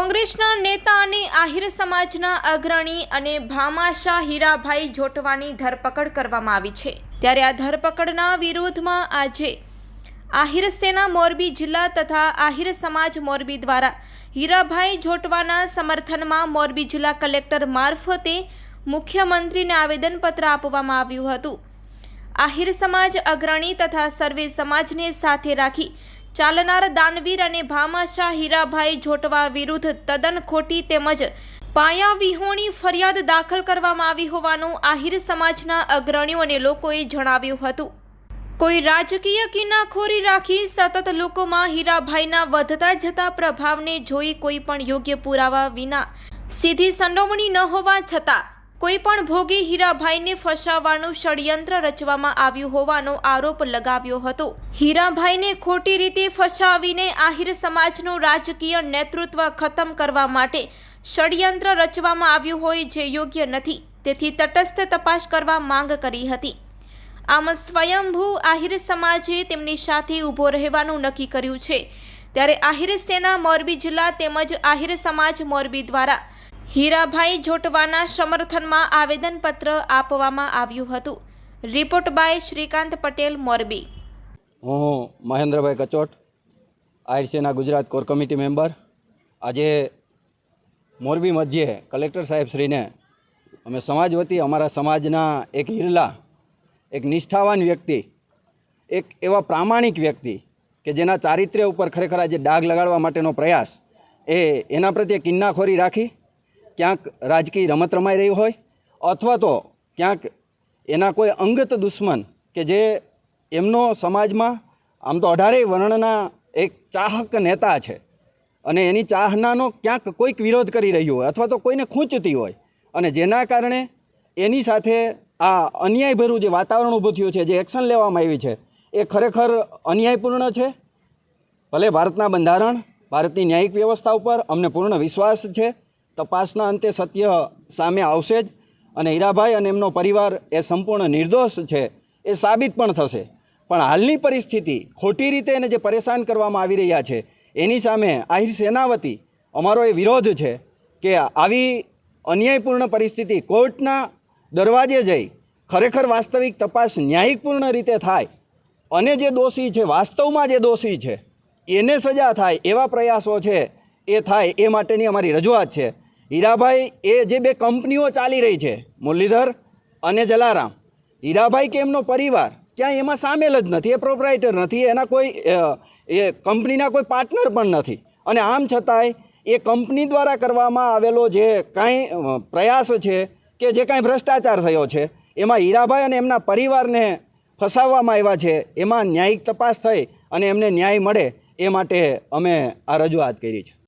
કોંગ્રેસના નેતા અને આહિર સમાજના અગ્રણી અને ભામાશાહ હીરાભાઈ જોટવાની ધરપકડ કરવામાં આવી છે। ત્યારે આ ધરપકડના વિરોધમાં આજે આહિર સેના મોરબી જિલ્લા તથા આહિર સમાજ મોરબી દ્વારા હીરાભાઈ જોટવાના સમર્થનમાં મોરબી જિલ્લા કલેક્ટર મારફતે મુખ્યમંત્રીને આવેદનપત્ર આપવામાં આવ્યું હતું। આહિર સમાજ અગ્રણી તથા સર્વે સમાજને સાથે રાખી ચાલનાર દાનવીર અને ભામાશાહ હીરાભાઈ જોટવા વિરુદ્ધ તદ્દન ખોટી તેમજ પાયાવિહોણી ફરિયાદ દાખલ કરવામાં આવી હોવાનું આહિર સમાજના અગ્રણીઓ અને લોકોએ જણાવ્યું હતું। કોઈ રાજકીય કિનાખોરી રાખી સતત લોકોમાં હીરાભાઈના વધતા જતા પ્રભાવને જોઈ કોઈ પણ યોગ્ય પુરાવા વિના સીધી સંડોવણી ન હોવા છતાં કોઈ પણ ભોગી હીરાભાઈને ફસાવવાનું ષડયંત્ર રચવામાં આવ્યું હોવાનો આરોપ લગાવ્યો હતો। હીરાભાઈને ખોટી રીતે ફસાવીને આહિર સમાજનું રાજકીય નેતૃત્વ ખતમ કરવા માટે ષડયંત્ર રચવામાં આવ્યું હોય જે યોગ્ય નથી, તેથી તટસ્થ તપાસ કરવા માંગ કરી હતી। આમ સ્વયંભૂ આહિર સમાજે તેમની સાથે ઊભો રહેવાનું નક્કી કર્યું છે। ત્યારે આહિર સેના મોરબી જિલ્લા તેમજ આહિર સમાજ મોરબી દ્વારા હીરાભાઈ જોટવાના સમર્થનમાં આવેદનપત્ર આપવામાં આવ્યું હતું। Report by Shrikant Patel Morbi. હું મહેન્દ્રભાઈ કચોટ, આહિર સેના ગુજરાત કોર કમિટી મેમ્બર। આજે મોરબી મધ્યે કલેક્ટર સાહેબશ્રીને અમે સમાજ વતી અમારા સમાજના એક હિરલા, એક નિષ્ઠાવાન વ્યક્તિ, એક એવા પ્રામાણિક વ્યક્તિ કે જેના ચારિત્ર્ય ઉપર ખરેખર આજે ડાઘ લગાડવા માટેનો પ્રયાસ એના પ્રત્યે કિન્નાખોરી રાખી ક્યાંક રાજકીય રમત રમાઈ રહી હોય અથવા તો ક્યાંક એના કોઈ અંગત દુશ્મન કે જે એમનો સમાજમાં આમ તો 18 વર્ણના એક ચાહક નેતા છે અને એની ચાહનાનો ક્યાંક કોઈક વિરોધ કરી રહ્યું હોય અથવા તો કોઈને ખૂંચતી હોય અને જેના કારણે એની સાથે આ અન્યાયભર્યું જે વાતાવરણ ઊભું થયું છે, જે એક્શન લેવામાં આવી છે એ ખરેખર અન્યાયપૂર્ણ છે। ભલે ભારતના બંધારણ, ભારતની ન્યાયિક વ્યવસ્થા ઉપર અમને પૂર્ણ વિશ્વાસ છે, તપાસના અંતે સત્ય સામે આવશે જ અને હીરાભાઈ અને એમનો પરિવાર એ સંપૂર્ણ નિર્દોષ છે એ સાબિત પણ થશે। પણ હાલની પરિસ્થિતિ ખોટી રીતે એને જે પરેશાન કરવામાં આવી રહ્યા છે એની સામે આહિર સેના વતી અમારો એ વિરોધ છે કે આવી અન્યાયપૂર્ણ પરિસ્થિતિ કોર્ટના દરવાજે જઈ ખરેખર વાસ્તવિક તપાસ ન્યાયિકપૂર્ણ રીતે થાય અને જે દોષી છે, વાસ્તવમાં જે દોષી છે એને સજા થાય એવા પ્રયાસો છે એ થાય એ માટેની અમારી રજૂઆત છે। હીરાભાઈ એ જે બે કંપનીઓ ચાલી રહી છે, મુરલીધર અને જલારામ, હીરાભાઈ કે એમનો પરિવાર ક્યાંય એમાં સામેલ જ નથી, એ પ્રોપ્રાઇટર નથી, એના કોઈ એ કંપનીના કોઈ પાર્ટનર પણ નથી અને આમ છતાંય એ કંપની દ્વારા કરવામાં આવેલો જે કાંઈ પ્રયાસ છે કે જે કાંઈ ભ્રષ્ટાચાર થયો છે એમાં હીરાભાઈ અને એમના પરિવારને ફસાવવામાં આવ્યા છે, એમાં ન્યાયિક તપાસ થઈ અને એમને ન્યાય મળે એ માટે અમે આ રજૂઆત કરી છે।